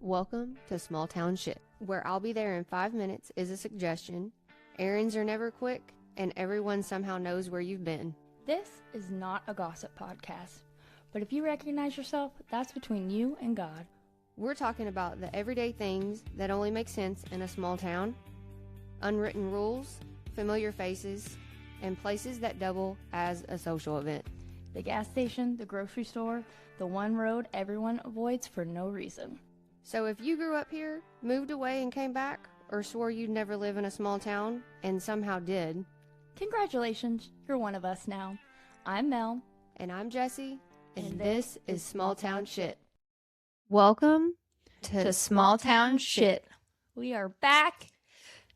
Welcome to Small Town Shit, where I'll be there in 5 minutes is a suggestion, errands are never quick, and everyone somehow knows where you've been. This is not a gossip podcast, but if you recognize yourself, that's between you and God. We're talking about the everyday things that only make sense in a small town, unwritten rules, familiar faces, and places that double as a social event. The gas station, the grocery store, the one road everyone avoids for no reason. So if you grew up here, moved away and came back, or swore you'd never live in a small town and somehow did, congratulations, you're one of us now. I'm Mel. And I'm Jessie, and this is Small Town Shit. Welcome to Small Town Shit. We are back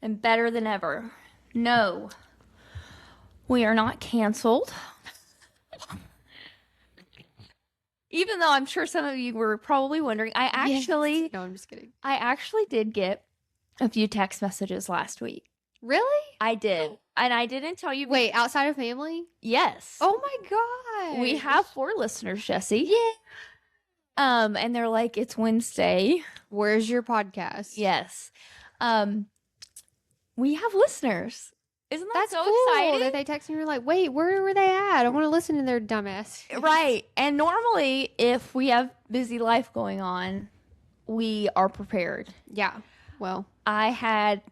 and better than ever. No, we are not canceled. Even though I'm sure some of you were probably wondering, No, I'm just kidding. I actually did get a few text messages last week. Really? I did. And I didn't tell you. Wait, outside of family? Yes. Oh my God. We have 4 listeners, Jessie. Yeah. And they're like, it's Wednesday. Where's your podcast? Yes. We have listeners. Isn't that That's so cool exciting? that they text me and were like, wait, where were they at? I want to listen to their dumbass. Right. And normally, if we have busy life going on, we are prepared. Yeah. Well, I had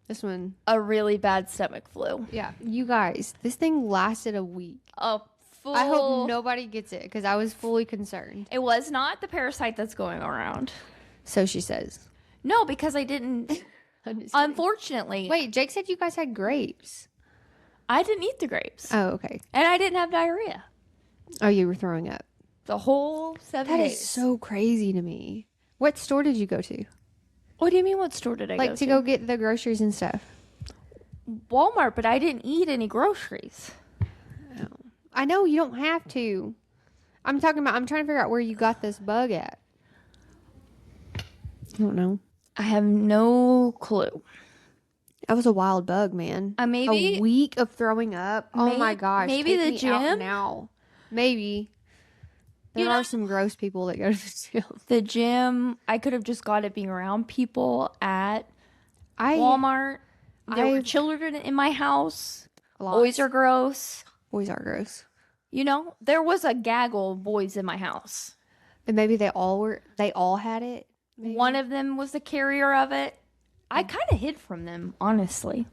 this one. a really bad stomach flu. Yeah. You guys, this thing lasted a week. A full... I hope nobody gets it because I was fully concerned. It was not the parasite that's going around. So she says. No, because I didn't... I'm just kidding. Unfortunately. Wait, Jake said you guys had grapes. I didn't eat the grapes. Oh, okay. And I didn't have diarrhea. Oh, you were throwing up. The whole 7 That days. is so crazy to me. What store did you go to? What do you mean, what store did I go to? Like to go get the groceries and stuff. Walmart, but I didn't eat any groceries. Oh. I know you don't have to. I'm trying to figure out where you got this bug at. I don't know. I have no clue. That was a wild bug, man. Maybe a week of throwing up. Oh my gosh. Maybe Take the me out gym? now. Maybe. There are some gross people that go to the gym. The gym, I could have just got it being around people at Walmart. There were children in my house. Boys are gross. Boys are gross. You know, there was a gaggle of boys in my house. And maybe they all had it. Maybe. One of them was the carrier of it. I kind of hid from them, honestly.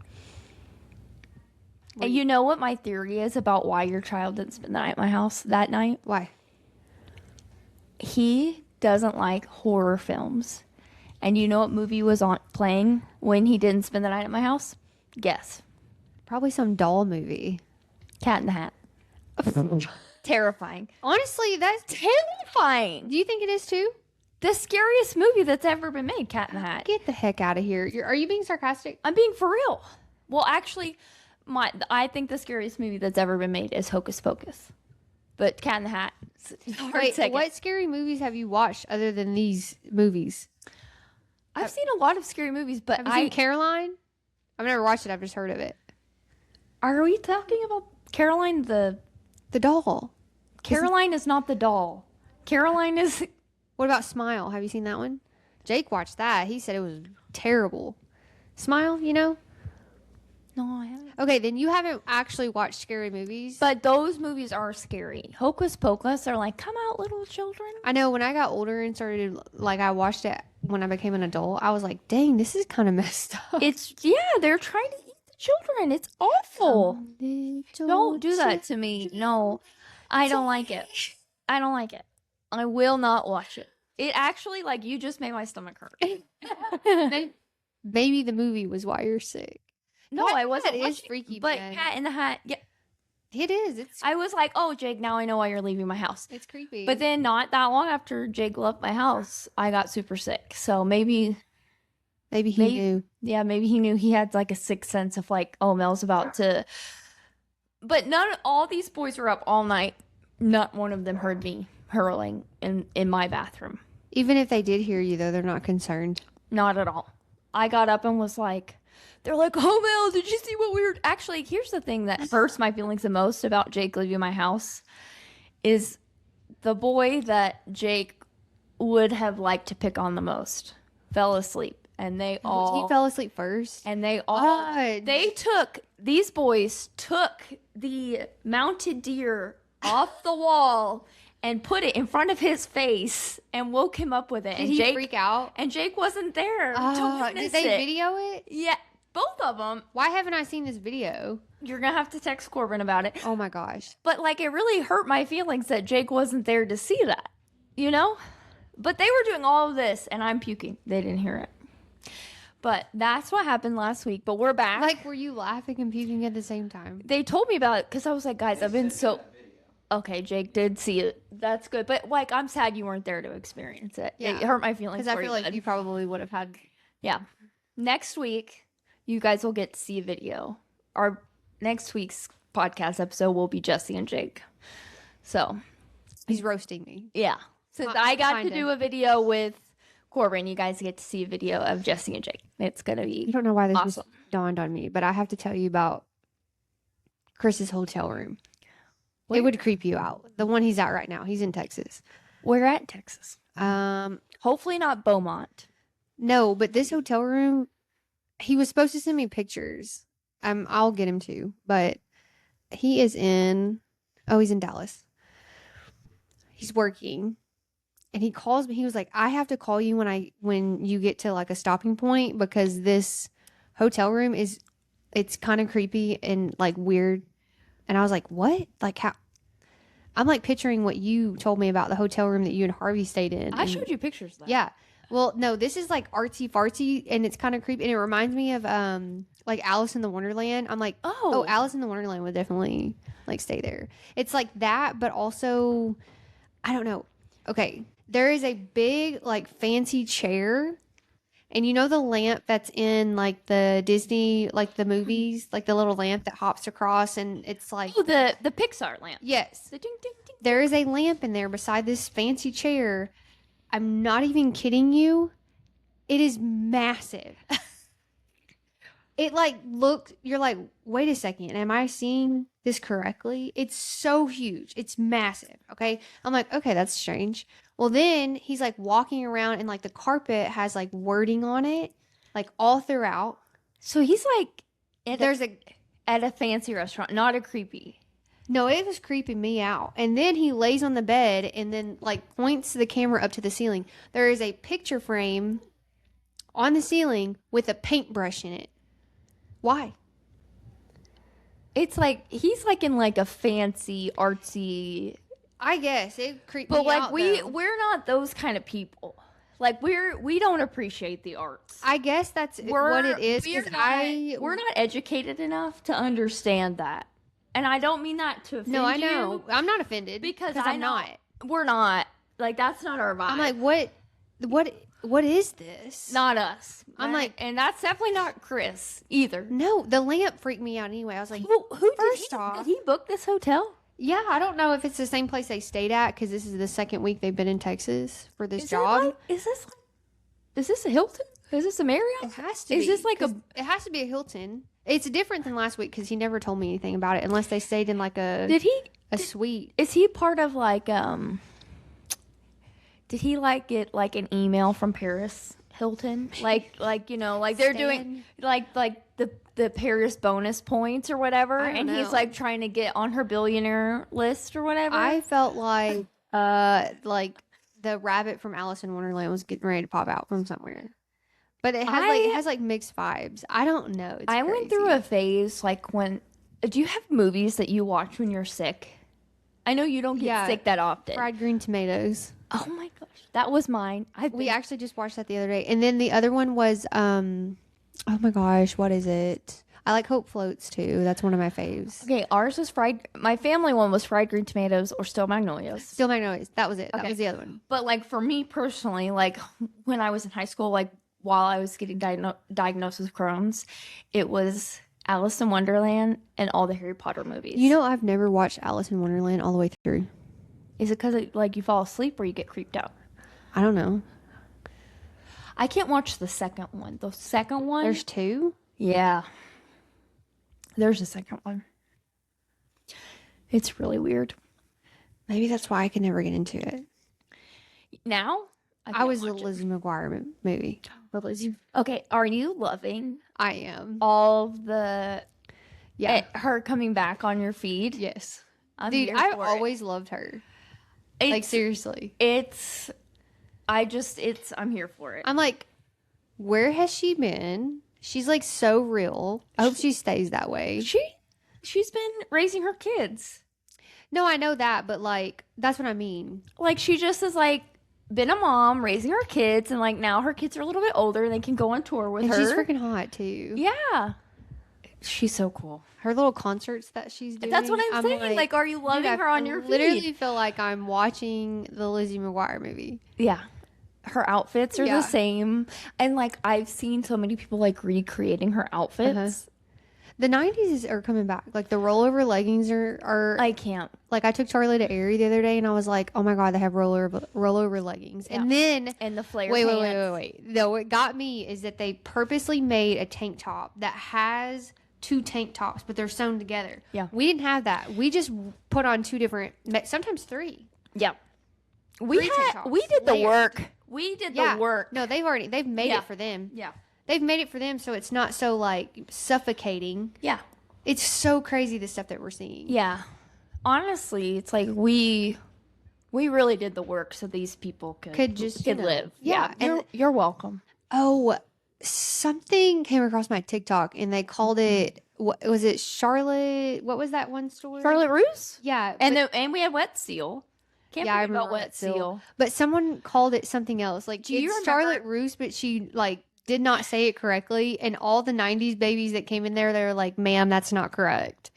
And you know what my theory is about why your child didn't spend the night at my house that night? Why? He doesn't like horror films. And you know what movie was playing when he didn't spend the night at my house? Guess. Probably some doll movie. Cat in the Hat. Terrifying. Honestly, that's Terrifying. Do you think it is too? The scariest movie that's ever been made, Cat in the Hat. Get the heck out of here. Are you being sarcastic? I'm being for real. Well, actually, I think the scariest movie that's ever been made is Hocus Pocus. But Cat in the Hat. Wait, what scary movies have you watched other than these movies? I've seen a lot of scary movies, but Have you seen Caroline? I've never watched it. I've just heard of it. Are we talking about Caroline the doll? Caroline is not the doll. Caroline is... What about Smile? Have you seen that one? Jake watched that. He said it was terrible. Smile, you know? No, I haven't. Okay, then you haven't actually watched scary movies. But those movies are scary. Hocus Pocus are like, come out, little children. I know when I got older and started, like, I watched it when I became an adult, I was like, dang, this is kind of messed up. They're trying to eat the children. It's awful. Don't do that to me. No, I don't like it. I don't like it. I will not watch it. It actually, like, you just made my stomach hurt. Maybe the movie was why you're sick. No, I wasn't. It is freaky, but man. Cat in the Hat, yeah. It is. I was like, oh, Jake, now I know why you're leaving my house. It's creepy. But then not that long after Jake left my house, I got super sick. So maybe he knew. Yeah, maybe he knew. He had like a sixth sense of like, oh, Mel's about to. But all these boys were up all night. Not one of them heard me hurling in my bathroom. Even if they did hear you, though, they're not concerned. Not at all. I got up and was like, they're like, oh, Mel, did you see what we were... Actually, here's the thing that hurts my feelings the most about Jake leaving my house is the boy that Jake would have liked to pick on the most fell asleep. And they all... He fell asleep first? And they all... These boys took the mounted deer off the wall and put it in front of his face and woke him up with it. Did he freak out? And Jake wasn't there to witness Did they video it? Yeah, both of them. Why haven't I seen this video? You're going to have to text Corbin about it. Oh my gosh. But like, it really hurt my feelings that Jake wasn't there to see that, you know? But they were doing all of this and I'm puking. They didn't hear it. But that's what happened last week. But we're back. Like, were you laughing and puking at the same time? They told me about it because I was like, guys, I've been so... Okay, Jake did see it. That's good. But, like, I'm sad you weren't there to experience it. Yeah. It hurt my feelings. Because I feel like you probably would have had... Yeah. Next week, you guys will get to see a video. Our next week's podcast episode will be Jesse and Jake. So. He's roasting me. Yeah. Since I got to do a video with Corbin, you guys get to see a video of Jesse and Jake. It's going to be I don't know why this awesome. just dawned on me, but I have to tell you about Chris's hotel room. It would creep you out. The one he's at right now. He's in Texas. Where at Texas? Hopefully not Beaumont. No, but this hotel room, he was supposed to send me pictures. I'll get him to, but he is in, he's in Dallas. He's working. And he calls me. He was like, I have to call you when you get to like a stopping point because this hotel room it's kind of creepy and like weird. And I was like, what? Like how? I'm like picturing what you told me about the hotel room that you and Harvey stayed in. I showed you pictures of that. Yeah. Well, no, this is like artsy fartsy and it's kind of creepy. And it reminds me of like Alice in the Wonderland. I'm like, oh, Alice in the Wonderland would definitely like stay there. It's like that, but also, I don't know. Okay. There is a big like fancy chair. And you know the lamp that's in like the Disney, like the movies, like the little lamp that hops across and it's like... Oh, the Pixar lamp. Yes. The ding, ding, ding. There is a lamp in there beside this fancy chair. I'm not even kidding you. It is massive. It like looks, you're like, wait a second. Am I seeing this correctly? It's so huge. It's massive. Okay. I'm like, okay, that's strange. Well, then he's like walking around and like the carpet has like wording on it, like all throughout. So he's like at a fancy restaurant, not a creepy. No, it was creeping me out. And then he lays on the bed and then like points the camera up to the ceiling. There is a picture frame on the ceiling with a paintbrush in it. Why? It's like he's like in like a fancy artsy... I guess it creeped me out. But like we're not those kind of people. Like we don't appreciate the arts. I guess that's what it is. We're not educated enough to understand that, and I don't mean that to offend you. No, I know. I'm not offended because I'm not. We're not. Like that's not our vibe. I'm like, what is this? Not us. I'm like, and that's definitely not Chris either. No, the lamp freaked me out anyway. I was like, did he book this hotel? Yeah, I don't know if it's the same place they stayed at because this is the second week they've been in Texas for this job. Is this a Hilton? Is this a Marriott? It has to be. Is this like it has to be a Hilton. It's different than last week because he never told me anything about it unless they stayed in like a suite. Is he part of like did he like get like an email from Paris Hilton? Like you know, like they're doing like the Paris bonus points or whatever, and he's like trying to get on her billionaire list or whatever. I felt like the rabbit from Alice in Wonderland was getting ready to pop out from somewhere. But it has like mixed vibes. I don't know. I went through a phase like when do you have movies that you watch when you're sick? I know you don't get sick that often. Fried green tomatoes. Oh my gosh. That was mine. We actually just watched that the other day. And then the other one was oh my gosh, what is it? I like Hope Floats too. That's one of my faves. Okay, ours was my family one was fried green tomatoes or Still Magnolias. Still Magnolias. That was it. Okay. That was the other one. But like for me personally, like when I was in high school, like while I was getting diagnosed with Crohn's, it was Alice in Wonderland and all the Harry Potter movies. You know, I've never watched Alice in Wonderland all the way through. Is it because like you fall asleep or you get creeped out? I don't know. I can't watch the second one. The second one? There's two? Yeah. There's a second one. It's really weird. Maybe that's why I can never get into it. Now? I was the Lizzie McGuire movie. The Lizzie. Okay, are you loving I am. all the Yeah. her coming back on your feed? Yes. I'm Dude, here I've for always loved her. it. Like, seriously. I'm here for it. I'm like, where has she been? She's like so real. I hope she stays that way. She's been raising her kids. No, I know that, but like, that's what I mean. Like, she just is like been a mom raising her kids, and like now her kids are a little bit older and they can go on tour with And her. she's freaking hot too. Yeah. She's so cool. Her little concerts that she's doing. That's what I'm saying. Like, are you loving her on your feed? I literally feel like I'm watching the Lizzie McGuire movie. Yeah. Her outfits are the same. And like, I've seen so many people like recreating her outfits. The 90s are coming back. Like, the rollover leggings are I can't. Like, I took Charlie to Aerie the other day and I was like, oh my God, they have rollover leggings. Yeah. And then. And the flare pants. Wait. No, what got me is that they purposely made a tank top that has 2 tank tops, but they're sewn together. Yeah. We didn't have that. We just put on 2 different, sometimes 3. Yeah. We did the work. We did the work. No, they've made it for them. Yeah. They've made it for them so it's not so like suffocating. Yeah. It's so crazy the stuff that we're seeing. Yeah. Honestly, it's like we really did the work so these people could live. Yeah. And you're welcome. Oh, something came across my TikTok and they called it, what was it, Charlotte? What was that one store? Charlotte Russe? Yeah. And we had Wet Seal. Can't forget about Wet Seal. But someone called it something else. Like, it's Charlotte Russe, but she like did not say it correctly. And all the 90s babies that came in there, they were like, ma'am, that's not correct.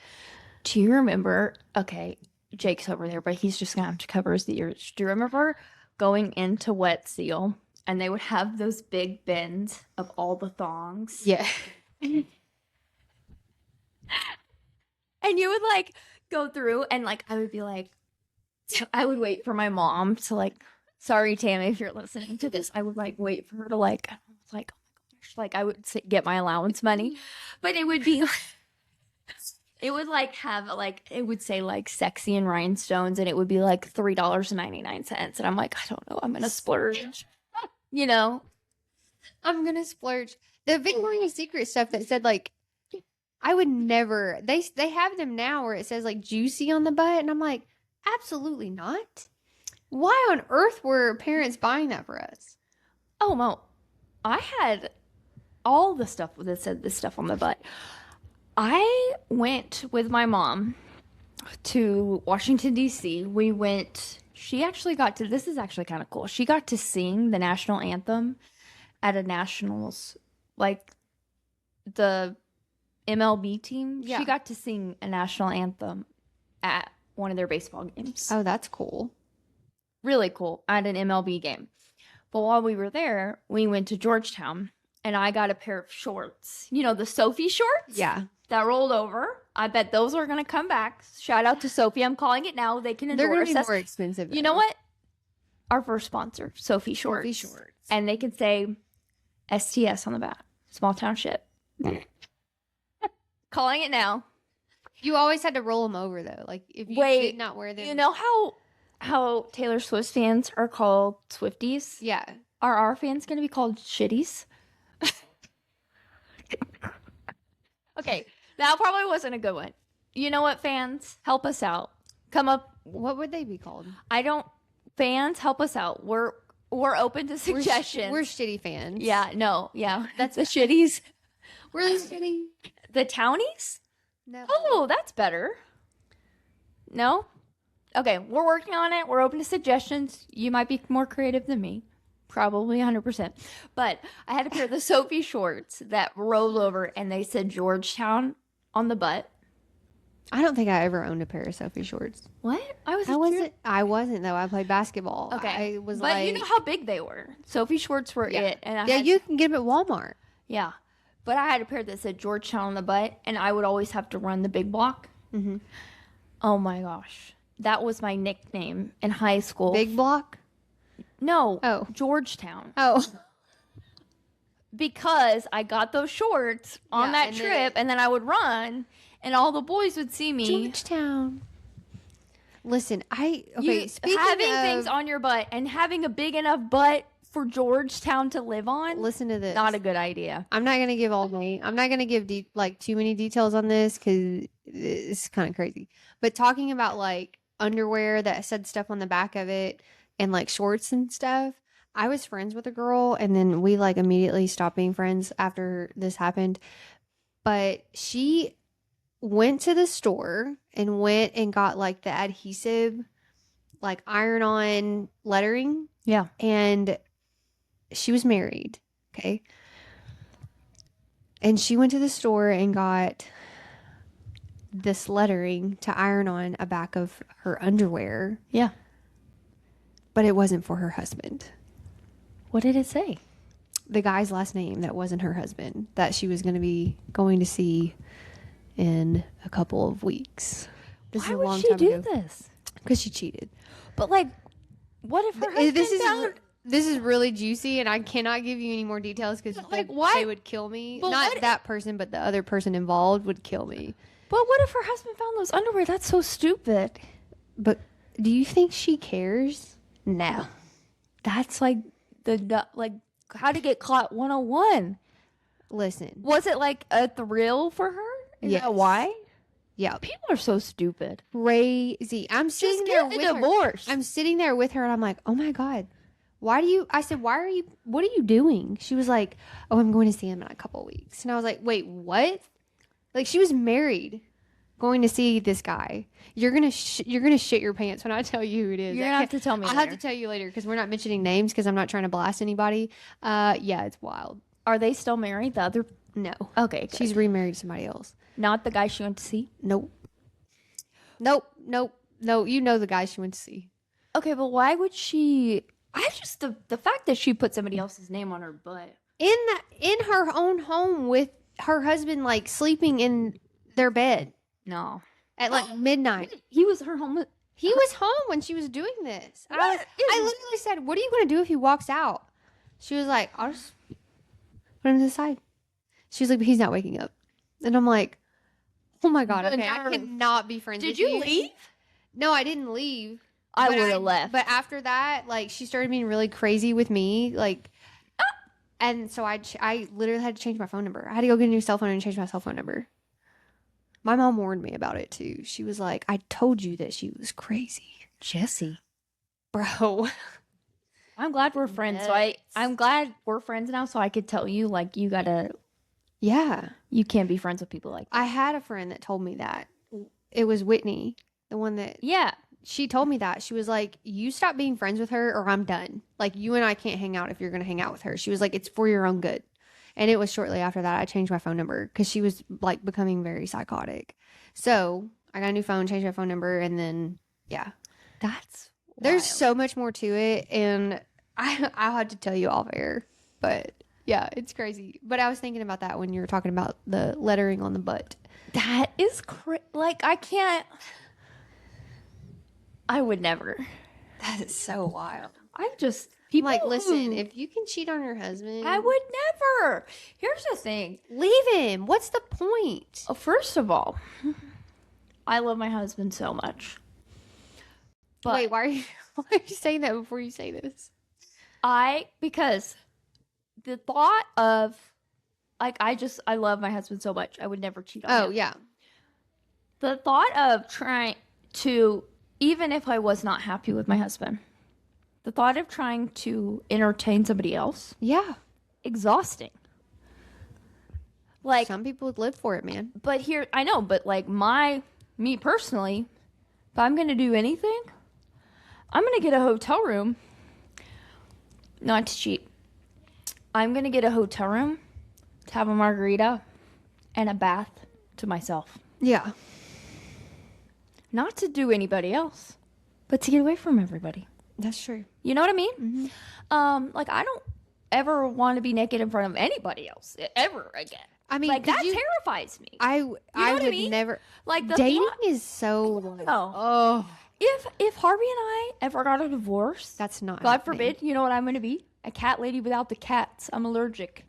Do you remember? Okay, Jake's over there, but he's just going to have to cover his ears. Do you remember going into Wet Seal and they would have those big bins of all the thongs? Yeah. And you would like go through and like, I would be like, I would wait for my mom to like, sorry, Tammy, if you're listening to this, I would like wait for her to like, I was like, oh my gosh, like I would get my allowance money, but it would be, it would like have like, it would say like sexy and rhinestones and it would be like $3.99. And I'm like, I don't know, I'm going to splurge, you know? I'm going to splurge. The Victoria's Secret stuff that said like, I would never, they have them now where it says like juicy on the butt. And I'm like, absolutely not. Why on earth were parents buying that for us? Oh, well, I had all the stuff that said this stuff on the butt. I went with my mom to Washington, D.C. We went, she actually got to, this is actually kind of cool. She got to sing the national anthem at a nationals, like the MLB team. Yeah. She got to sing a national anthem at one of their baseball games. Oh, that's cool. Really cool, at an MLB game. But while we were there, we went to Georgetown and I got a pair of shorts. You know, the Soffe shorts? Yeah. That rolled over. I bet those are going to come back. Shout out to Soffe. I'm calling it now. They can endorse us. They're going to be more expensive, though. You know what? Our first sponsor, Soffe Shorts. Soffe Shorts. And they can say STS on the back. Small town shit. Calling it now. You always had to roll them over, though. Like, if you did not wear them. You know how Taylor Swift fans are called Swifties? Yeah. Are our fans going to be called Shitties? Okay, that probably wasn't a good one. You know what, fans? Help us out. Come up. What would they be called? Fans, help us out. We're open to suggestions. We're shitty fans. Yeah, no, yeah. That's the shitties. We're the shitty. The townies? No. Oh, that's better. No? Okay, we're working on it. We're open to suggestions. You might be more creative than me. Probably 100%. But I had a pair of the Soffe shorts that roll over and they said Georgetown on the butt. I don't think I ever owned a pair of Soffe shorts. What? I wasn't though. I played basketball. Okay. But like, you know how big they were. Soffe shorts were it. And you can get them at Walmart. Yeah. But I had a pair that said Georgetown on the butt and I would always have to run the big block. Mm-hmm. Oh my gosh. That was my nickname in high school. Big block? No. Oh. Georgetown. Oh. Because I got those shorts on that trip and then I would run and all the boys would see me. Georgetown. Listen, speaking having things on your butt and having a big enough butt for Georgetown to live on. Listen to this. Not a good idea. I'm not gonna give I'm not gonna give too many details on this because it's kind of crazy. But talking about like underwear that said stuff on the back of it and like shorts and stuff. I was friends with a girl, and then we like immediately stopped being friends after this happened. But she went to the store and went and got like the adhesive, like iron on lettering. Yeah. And she was married. Okay. And she went to the store and got this lettering to iron on a back of her underwear. Yeah. But it wasn't for her husband. What did it say? The guy's last name that wasn't her husband that she was going to see in a couple of weeks. This Why is a would long she time do ago. this? Because she cheated. But like, what if her husband This is really juicy, and I cannot give you any more details because like, why? they would kill me. But Not that person, but the other person involved would kill me. But what if her husband found those underwear? That's so stupid. But do you think she cares? No. That's like like how to get caught 101. Listen. Was it like a thrill for her? Is that why? Yeah. People are so stupid. Crazy. I'm sitting there with her. I'm sitting there with her, and I'm like, oh my God. I said, what are you doing? She was like, oh, I'm going to see him in a couple of weeks. And I was like, wait, what? Like, she was married going to see this guy. You're going to shit your pants when I tell you who it is. You're going to have to tell me I'll have to tell you later because we're not mentioning names because I'm not trying to blast anybody. Yeah, it's wild. Are they still married? The other? No. Okay. Good. She's remarried to somebody else. Not the guy she went to see? Nope. No, you know the guy she went to see. Okay, but why would she... the fact that she put somebody else's name on her butt. In her own home with her husband, like, sleeping in their bed. No. At, like, midnight. He was her home... He was home when she was doing this. I literally said, what are you going to do if he walks out? She was like, I'll just put him to the side. She was like, but he's not waking up. And I'm like, oh my God, okay, I cannot be friends with you. Did you leave? No, I didn't leave. I would have left. But after that, like, she started being really crazy with me. Like, and so I literally had to change my phone number. I had to go get a new cell phone and change my cell phone number. My mom warned me about it too. She was like, I told you that she was crazy. Jesse. Bro. I'm glad we're friends. So I'm glad we're friends now so I could tell you, like, you gotta... Yeah. You can't be friends with people like that. I had a friend that told me that. It was Whitney. The one that... Yeah. She told me that. She was like, you stop being friends with her or I'm done. Like, you and I can't hang out if you're going to hang out with her. She was like, it's for your own good. And it was shortly after that I changed my phone number because she was, like, becoming very psychotic. So I got a new phone, changed my phone number, and then, yeah. There's so much more to it, and I'll have to tell you off air. But, yeah, it's crazy. But I was thinking about that when you were talking about the lettering on the butt. That is like, I can't... I would never. That is so wild. People like, listen, if you can cheat on your husband. I would never. Here's the thing. Leave him. What's the point? First of all, I love my husband so much. But wait, why are you saying that before you say this? Because the thought of, like, I love my husband so much. I would never cheat on him. Oh, yeah. The thought of trying to, even if I was not happy with my husband, the thought of trying to entertain somebody else. Yeah. Exhausting. Like, some people would live for it, man. But here, I know, but like me personally, if I'm going to do anything, I'm going to get a hotel room. Not to cheat. I'm going to get a hotel room to have a margarita and a bath to myself. Yeah. Not to do anybody else, but to get away from everybody. That's true. You know what I mean? Mm-hmm. Like, I don't ever want to be naked in front of anybody else ever again. I mean, like, that terrifies me. I would never. Like, the dating is so. Oh. If Harvey and I ever got a divorce, that's not. God forbid. You know what I'm going to be? A cat lady without the cats. I'm allergic.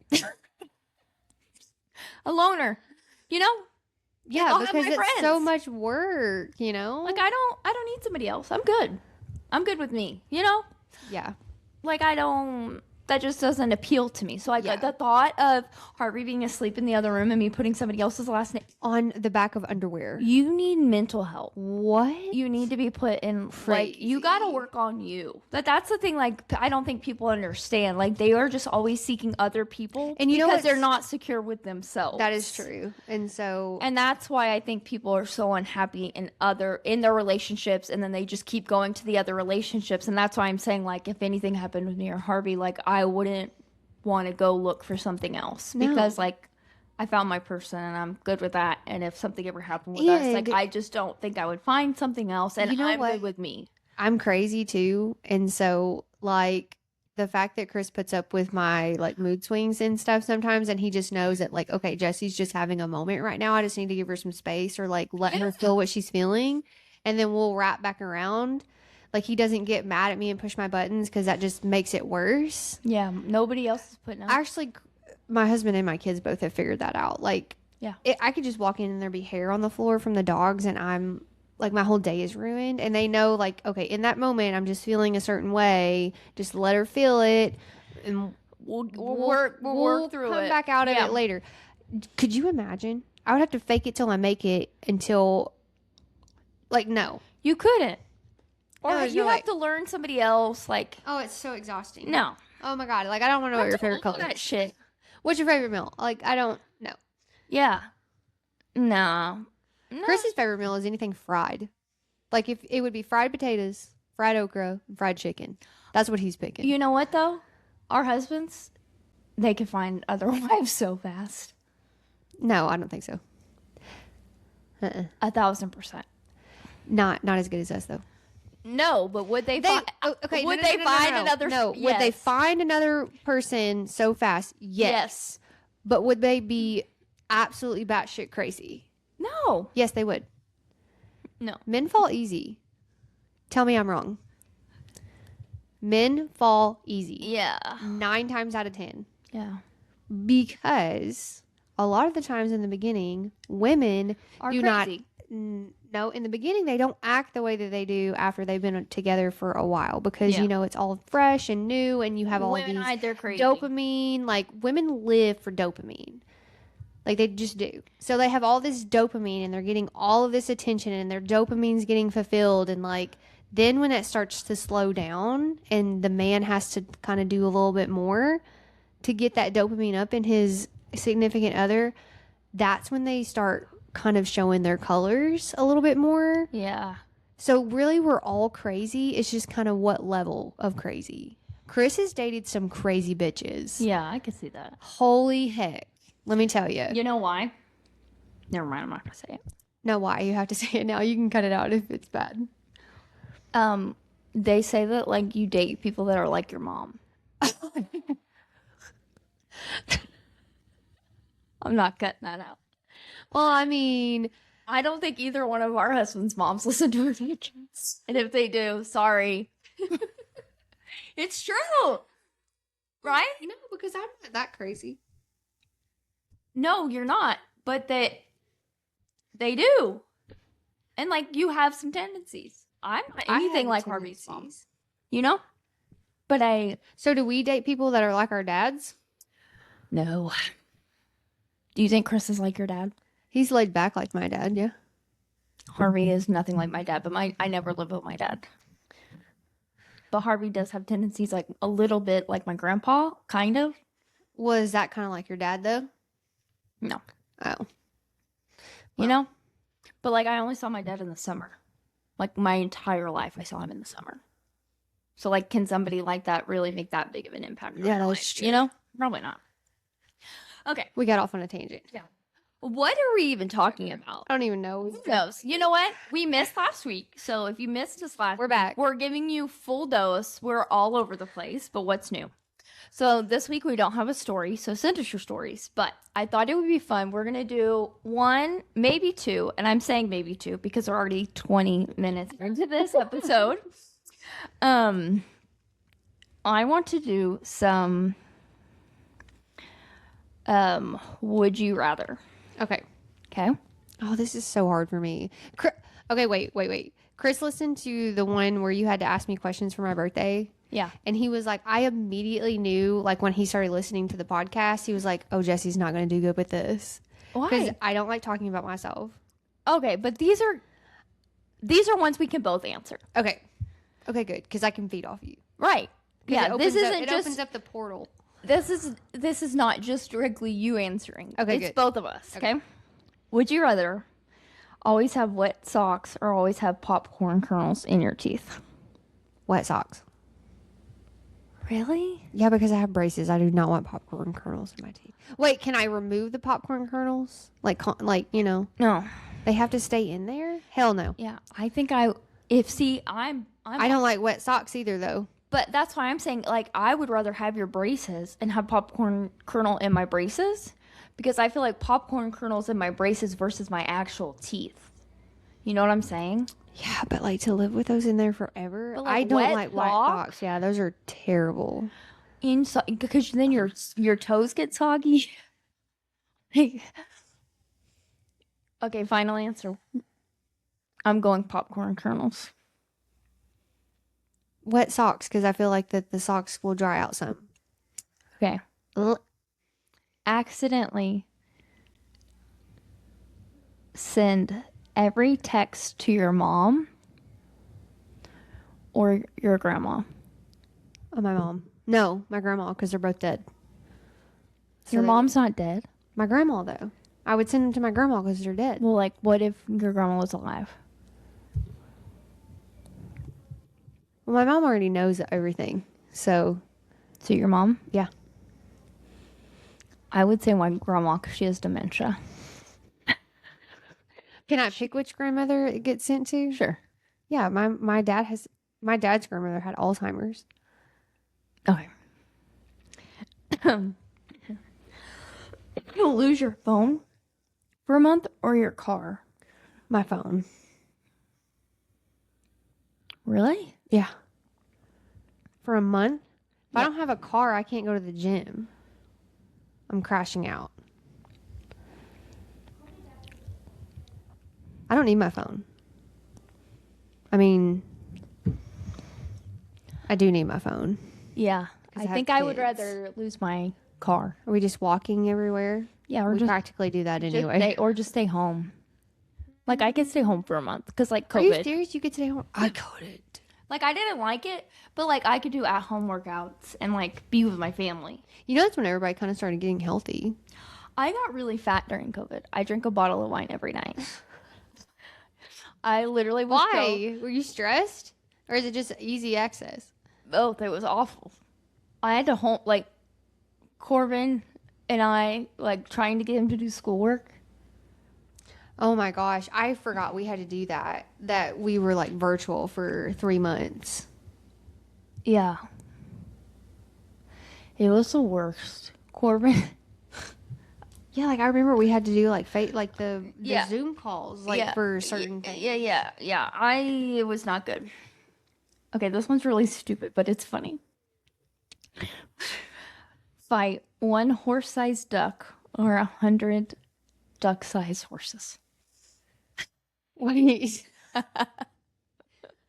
A loner. You know? Yeah, because it's so much work. You know? Like, I don't need somebody else. I'm good. I'm good with me. You know? Yeah. Like, I don't That just doesn't appeal to me. So Yeah. the thought of Harvey being asleep in the other room and me putting somebody else's last name On the back of underwear. You need mental help. What? You need to be put in, Crazy. like, you gotta work on you. That's the thing, like, I don't think people understand. Like, they are just always seeking other people, and you know because they're not secure with themselves. That is true. And that's why I think people are so unhappy in their relationships, and then they just keep going to the other relationships. And that's why I'm saying, like, if anything happened with me or Harvey, like, I wouldn't want to go look for something else, because like, I found my person and I'm good with that. And if something ever happened with us, like, I just don't think I would find something else. And I'm good with me. I'm crazy too. And so, like, the fact that Chris puts up with my, like, mood swings and stuff sometimes, and he just knows that, like, okay, Jesse's just having a moment right now. I just need to give her some space, or, like, let her feel what she's feeling. And then we'll wrap back around. Like, he doesn't get mad at me and push my buttons, because that just makes it worse. Yeah. Nobody else is putting up. Actually, my husband and my kids both have figured that out. Like, I could just walk in and there be hair on the floor from the dogs, and I'm like, my whole day is ruined. And they know, like, okay, in that moment, I'm just feeling a certain way. Just let her feel it, and we'll work through it. Come back out of it later. Could you imagine? I would have to fake it till I make it until, like, no, you couldn't. Or no, you have to learn somebody else. Like, oh, it's so exhausting. No. Oh my God. Like, I don't want to know what your favorite color is. That shit. What's your favorite meal? Like, I don't know. Yeah. No. Chris's favorite meal is anything fried. Like, if it would be fried potatoes, fried okra, and fried chicken. That's what he's picking. You know what, though? Our husbands, they can find other wives so fast. No, I don't think so. 1,000%. Not as good as us, though. No, but would they find? Okay, would they find another? No, yes. would they find another person so fast? Yes. But would they be absolutely batshit crazy? No. Yes, they would. No. Men fall easy. Tell me I'm wrong. Men fall easy. Yeah. 9 times out of 10. Yeah. Because a lot of the times in the beginning, women are do crazy. No, in the beginning, they don't act the way that they do after they've been together for a while, because, you know, it's all fresh and new, and you have all women these hide their crazy. dopamine. Like, women live for dopamine. Like, they just do. So they have all this dopamine, and they're getting all of this attention, and their dopamine's getting fulfilled. And, like, then when it starts to slow down and the man has to kind of do a little bit more to get that dopamine up in his significant other, that's when they start kind of showing their colors a little bit more. Yeah. So really, we're all crazy. It's just kind of what level of crazy. Chris has dated some crazy bitches. Yeah, I can see that. Holy heck. Let me tell you. You know why? Never mind, I'm not going to say it. No, why? You have to say it now. You can cut it out if it's bad. They say that, like, you date people that are like your mom. I'm not cutting that out. Well, I mean, I don't think either one of our husbands' moms listen to our podcasts. And if they do, sorry. It's true. Right? No, because I'm not that crazy. No, you're not. But they do. And, like, you have some tendencies. I'm not anything like Harvey's mom. You know? But So do we date people that are like our dads? No. Do you think Chris is like your dad? He's laid back like my dad, yeah. Harvey is nothing like my dad, but I never lived with my dad. But Harvey does have tendencies like a little bit like my grandpa, kind of. Was that kind of like your dad, though? No. Oh. You Well. know? But, like, I only saw my dad in the summer. Like, my entire life, I saw him in the summer. So, like, can somebody like that really make that big of an impact? Yeah, that's life, true. You know? Probably not. Okay. We got off on a tangent. Yeah. What are we even talking about? I don't even know. Who knows? You know what? We missed last week. So if you missed us last We're back. We're giving you full dose. We're all over the place. But what's new? So this week we don't have a story. So send us your stories. But I thought it would be fun. We're going to do 1, maybe 2. And I'm saying maybe 2 because we're already 20 minutes into this episode. I want to do some would you rather. Okay. Okay. Oh, this is so hard for me. Okay, wait. Chris listened to the one where you had to ask me questions for my birthday. Yeah. And he was like, I immediately knew, like, when he started listening to the podcast, he was like, oh, Jesse's not going to do good with this. Because Why? I don't like talking about myself. Okay, but these are ones we can both answer. Okay, good, because I can feed off you. Right. Yeah, this isn't it just opens up the portal. This is not just strictly you answering. Okay, it's good. both of us. Okay. Would you rather always have wet socks or always have popcorn kernels in your teeth? Wet socks. Really? Yeah, because I have braces. I do not want popcorn kernels in my teeth. Wait, can I remove the popcorn kernels? Like you know, No. they have to stay in there? Hell no. Yeah, I think I don't like wet socks either, though. But that's why I'm saying, like, I would rather have your braces and have popcorn kernel in my braces, because I feel like popcorn kernels in my braces versus my actual teeth. You know what I'm saying? Yeah, but like to live with those in there forever, But, like, I don't wet like white socks. Yeah, those are terrible. Because then your toes get soggy. Okay, final answer. I'm going popcorn kernels. Wet socks, because I feel like that the socks will dry out some. Okay. Accidentally send every text to your mom or your grandma. Oh, my mom. No, my grandma, because they're both dead. So Your mom's not dead? My grandma, though. I would send them to my grandma because they're dead. Well, like, what if your grandma was alive? Well, my mom already knows everything. So your mom? Yeah. I would say my grandma because she has dementia. Can I pick which grandmother it gets sent to? Sure. Yeah, my dad's grandmother had Alzheimer's. Okay. You'll lose your phone for a month or your car? My phone. Really? Yeah. For a month? If I Yeah. don't have a car, I can't go to the gym. I'm crashing out. I don't need my phone. I mean, I do need my phone. Yeah. 'Cause I I have think I would kids. rather lose my car. Are we just walking everywhere? Yeah, or We just practically do that anyway. just stay home. Like, I could stay home for a month because, like, Are you COVID. serious? You could stay home? I couldn't. Like, I didn't like it, but, like, I could do at-home workouts and, like, be with my family. You know, that's when everybody kind of started getting healthy. I got really fat during COVID. I drink a bottle of wine every night. I literally was Why? Were you stressed? Or is it just easy access? both. It was awful. I had to home, like, Corbin and I, like, trying to get him to do schoolwork. Oh my gosh, I forgot we had to do that. That we were like virtual for 3 months. Yeah. It was the worst. Corbin. Yeah, like I remember we had to do like the Yeah. Zoom calls like for certain things. Yeah. It was not good. Okay, this one's really stupid, but it's funny. Fight one horse-sized duck or 100 duck-sized horses. Wait.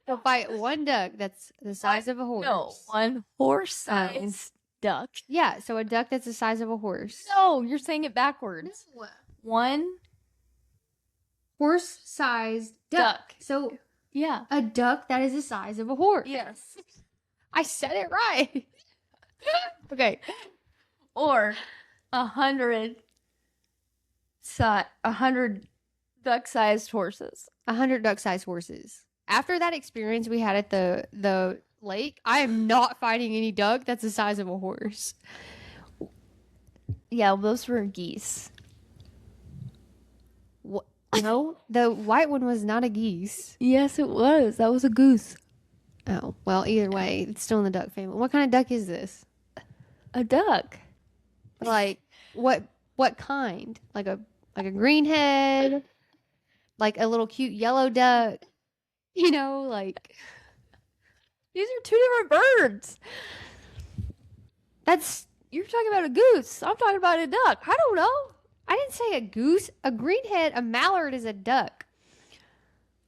So fight one duck that's the size of a horse. No, one horse-sized duck. Yeah, so a duck that's the size of a horse. No, you're saying it backwards. One Horse-sized duck. So yeah. a duck that is the size of a horse. Yes. I said it right. Okay. Or 100 duck-sized horses. 100 duck-sized horses. After that experience we had at the lake, I am not fighting any duck that's the size of a horse. Yeah, those were geese. What? No, the white one was not a geese. Yes, it was. That was a goose. Oh, well, either way, it's still in the duck family. What kind of duck is this? A duck. Like what kind? Like a greenhead? Like a little cute yellow duck? You know, like These are two different birds. that's You're talking about a goose. I'm talking about a duck. I don't know. I didn't say a goose. A greenhead, a mallard is a duck.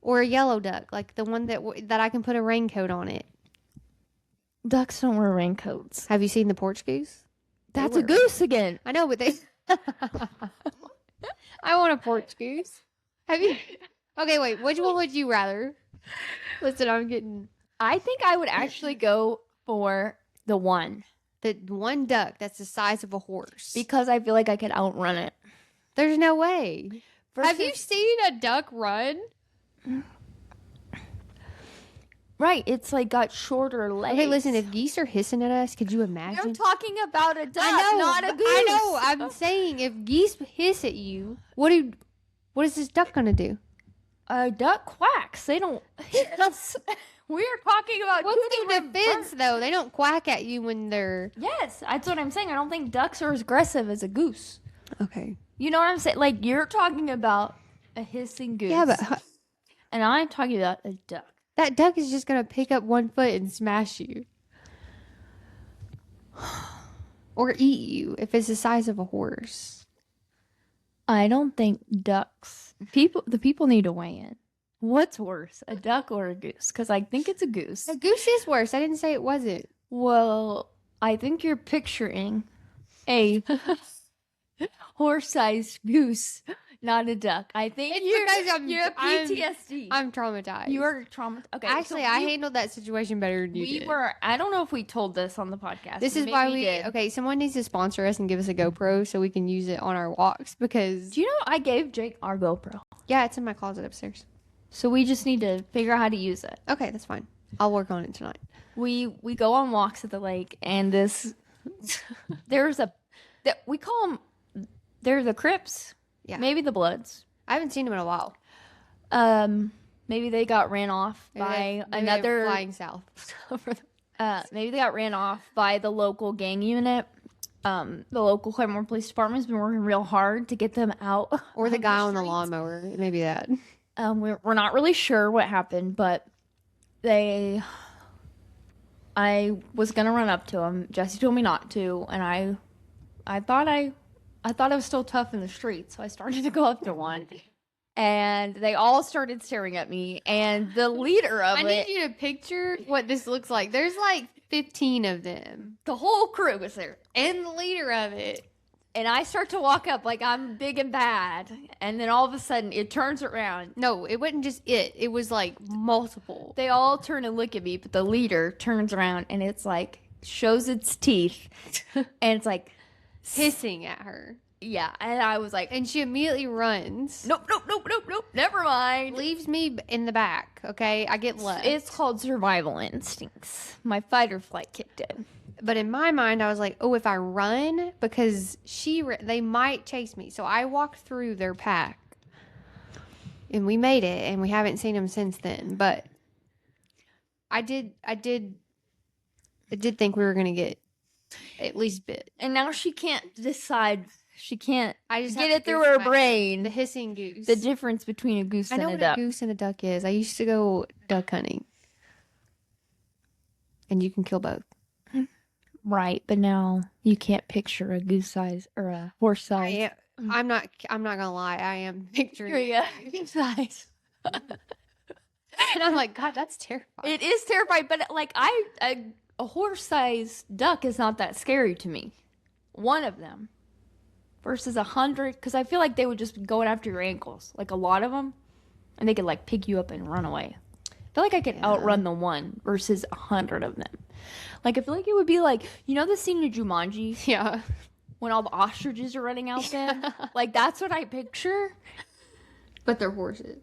Or a yellow duck, like the one that I can put a raincoat on it. Ducks don't wear raincoats. Have you seen the porch goose? That's a goose again. I know, but they. I want a porch goose. Have you? Okay, wait. Which one would you rather? Listen, I'm getting I think I would actually go for the one the one duck that's the size of a horse. because I feel like I could outrun it. There's no way. Have you Versus- seen a duck run? Right, it's like got shorter legs. Okay, listen. If geese are hissing at us, could you imagine? You're talking about a duck, I know, not a but goose. I know. I'm saying if geese hiss at you, what is this duck gonna do? A duck quacks. They don't hit us. We're talking about What's tooting the and defense though? They don't quack at you when they're Yes, that's what I'm saying. I don't think ducks are as aggressive as a goose. okay. You know what I'm saying? Like, you're talking about a hissing goose. Yeah, but And I'm talking about a duck. that duck is just gonna pick up one foot and smash you, or eat you if it's the size of a horse. I don't think ducks. The people need to weigh in. What's worse, a duck or a goose? Because I think it's a goose. A goose is worse. I didn't say it wasn't. Well, I think you're picturing a horse-sized goose, not a duck. I think you have PTSD. I'm traumatized. You are traumatized. Okay, Actually, I handled that situation better than you did. I don't know if we told this on the podcast. This is Maybe why we did. okay. Someone needs to sponsor us and give us a GoPro so we can use it on our walks because Do you know I gave Jake our GoPro? yeah, it's in my closet upstairs. So we just need to figure out how to use it. Okay, that's fine. I'll work on it tonight. We go on walks at the lake, and we call them, they're the Crips. Yeah. Maybe the Bloods. I haven't seen them in a while. Maybe they got ran off Maybe by they're another. flying south. Maybe they got ran off by the local gang unit. The local Claremore Police Department's been working real hard to get them out. Or the of guy on the streets. lawnmower. Maybe that. We're not really sure what happened, but I was gonna run up to him. Jesse told me not to, and I thought I was still tough in the street, so I started to go up to one, and they all started staring at me. And the leader of I it, need you to picture what this looks like. There's like 15 of them. the whole crew was there. And the leader of it. And I start to walk up like I'm big and bad, and then all of a sudden it turns around. No, it wasn't just it. It was like multiple. They all turn and look at me, but the leader turns around and it's like shows its teeth, and it's like Hissing at her. yeah. And I was like, And she immediately runs. nope, never mind. Leaves me in the back, okay? I get left. It's called survival instincts. My fight or flight kicked in. But in my mind, I was like, oh, if I run, because they might chase me. So I walked through their pack. And we made it, and we haven't seen them since then. But I did think we were going to get at least bit. And now she can't decide. She can't I just get have it to through Google her my- brain. The hissing goose. The difference between a goose I and know a what duck. a goose and a duck is. I used to go duck hunting. And you can kill both. Right, but now you can't picture a goose size or a horse size. I'm not gonna lie. I am picturing Goose size. and I'm like, God, that's terrifying. It is terrifying, but like a horse-sized duck is not that scary to me. One of them versus 100, because I feel like they would just be going after your ankles, like a lot of them, and they could like pick you up and run away. I feel like I could outrun the one versus 100 of them. Like I feel like it would be like, you know the scene in Jumanji Yeah. when all the ostriches are running out there? Like that's what I picture. But they're horses.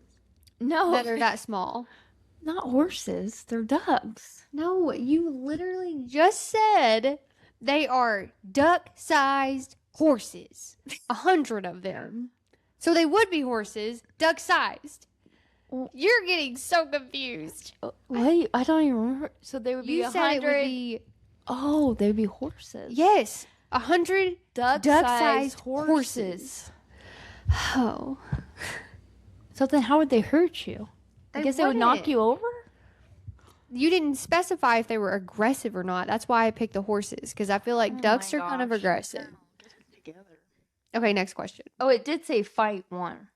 No, That are that small. not horses. They're ducks. No, you literally just said they are duck-sized horses. 100 of them. So they would be horses, duck-sized. You're getting so confused. Wait, I don't even remember. So they would be You 100. said it would be Oh, they would be horses. yes, 100 Duck-sized horses. Oh, So then how would they hurt you? I They guess they would knock wouldn't. you over? you didn't specify if they were aggressive or not. That's why I picked the horses because I feel like ducks my are kind of gosh. aggressive. Okay, next question. Oh, it did say fight one.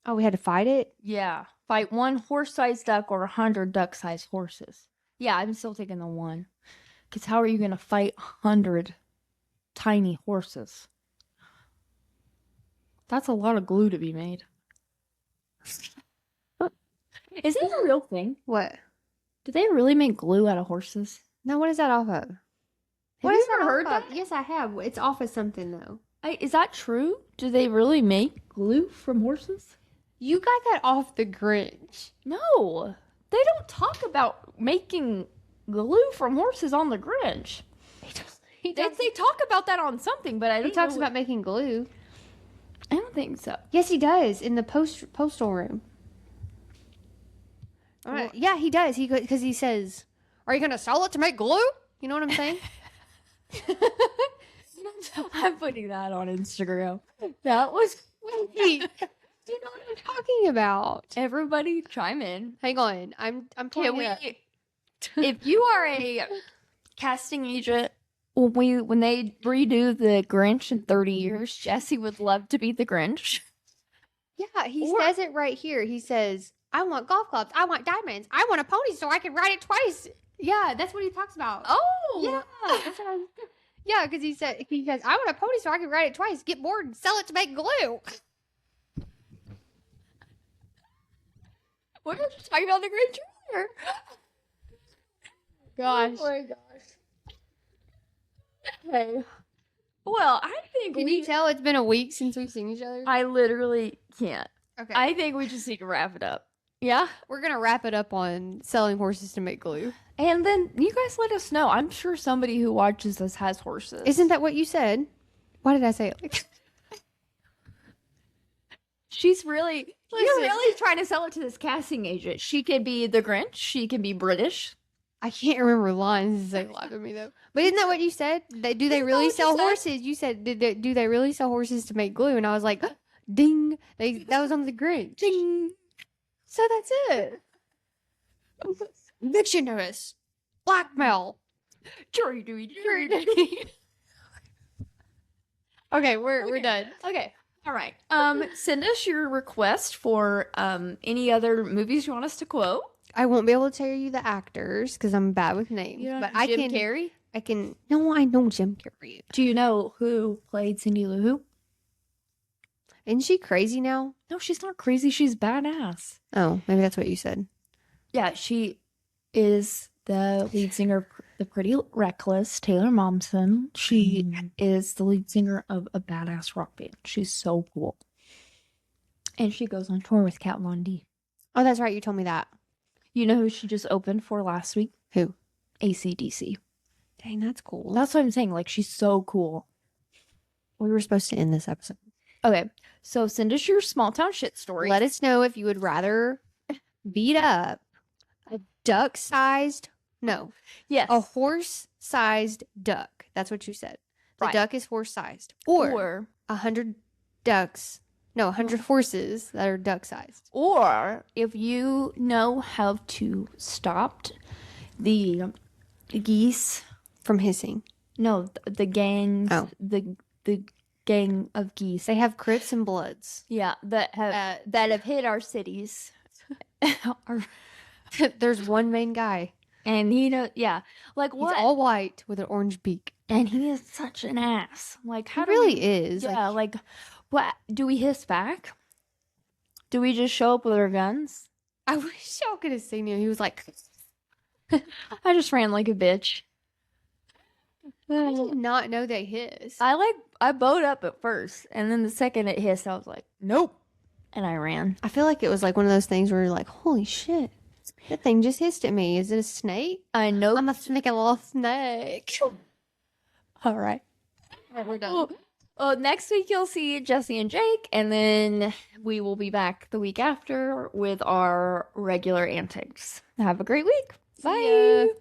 Oh, we had to fight it. Yeah. Fight one horse-sized duck or 100 duck-sized horses. Yeah, I'm still taking the one. Because how are you going to fight 100 tiny horses? That's a lot of glue to be made. Is it a real thing? What? Do they really make glue out of horses? No, what is that off of? Have you ever heard off that? of? Yes, I have. It's off of something, though. Is that true? Do they really make glue from horses? You got that off the Grinch. No. They don't talk about making glue from horses on the Grinch. They talk about that on something, but I don't He talks know about making glue. I don't think so. Yes, he does in the postal room. Well, Yeah, he does. Because he says, "Are you gonna sell it to make glue?" You know what I'm saying? I'm putting that on Instagram. That was Wait, do you know what I'm talking about? everybody chime in. Hang on, I'm Can pulling we? it up. If you are a casting agent, when they redo the Grinch in 30 years, Jesse would love to be the Grinch. Yeah, he Or- says it right here. He says, "I want golf clubs. I want diamonds. I want a pony so I can ride it twice." Yeah, that's what he talks about. Oh, Yeah, that's what yeah, because he says, "I want a pony so I can ride it twice. Get bored and sell it to make glue." we were just talking about the Grinch earlier. Gosh. Oh my gosh. Hey. Well, I think Can you tell it's been a week since we've seen each other? I literally can't. Okay. I think we just need to wrap it up. Yeah? We're going to wrap it up on selling horses to make glue. And then you guys let us know. I'm sure somebody who watches this has horses. Isn't that what you said? Why did I say it like that? She's really... You're Listen. really trying to sell it to this casting agent. She could be the Grinch. She can be British. I can't remember lines that laugh at me though. But isn't that what you said? Do they Isn't really that what you sell said? horses? You said, do they really sell horses to make glue? And I was like, ding. That was on the Grinch. Ding. So that's it. Eviction notice. Blackmail. Jury duty. Okay, we're done. Okay. All right. Send us your request for any other movies you want us to quote. I won't be able to tell you the actors because I'm bad with names. But I Jim can. Carrey. I can. No, I know Jim Carrey. Do you know who played Cindy Lou Who? Isn't she crazy now? No, she's not crazy. She's badass. Oh, maybe that's what you said. Yeah, she is the lead singer of The Pretty Reckless, Taylor Momsen. She is the lead singer of a badass rock band. She's so cool. And she goes on tour with Kat Von D. Oh, that's right. You told me that. You know who she just opened for last week? Who? AC/DC. Dang, that's cool. That's what I'm saying. Like, she's so cool. We were supposed to end this episode. Okay, so send us your small town shit story. Let us know if you would rather beat up a Yes. a horse-sized duck. That's what you said. The Right. duck is horse-sized. Or 100 ducks. No, 100 horses that are duck-sized. Or if you know how to stop the geese, From hissing. no, the gangs, Oh. the gang of geese, They have Crips and Bloods. yeah, that have hit our cities. There's one main guy. And yeah, like He's what? all white with an orange beak. And he is such an ass. Like He how do really we, is. Yeah, like what? Do we hiss back? Do we just show up with our guns? I wish y'all could have seen him. He was like, I just ran like a bitch. I did not know they hiss. I bowed up at first, and then the second it hissed, I was like, nope, and I ran. I feel like it was like one of those things where you're like, holy shit, that thing just hissed at me. Is it a snake? I know. I'm a sneaky little snake. All right. We're done. Well, next week you'll see Jesse and Jake, and then we will be back the week after with our regular antics. Have a great week. See ya. Bye.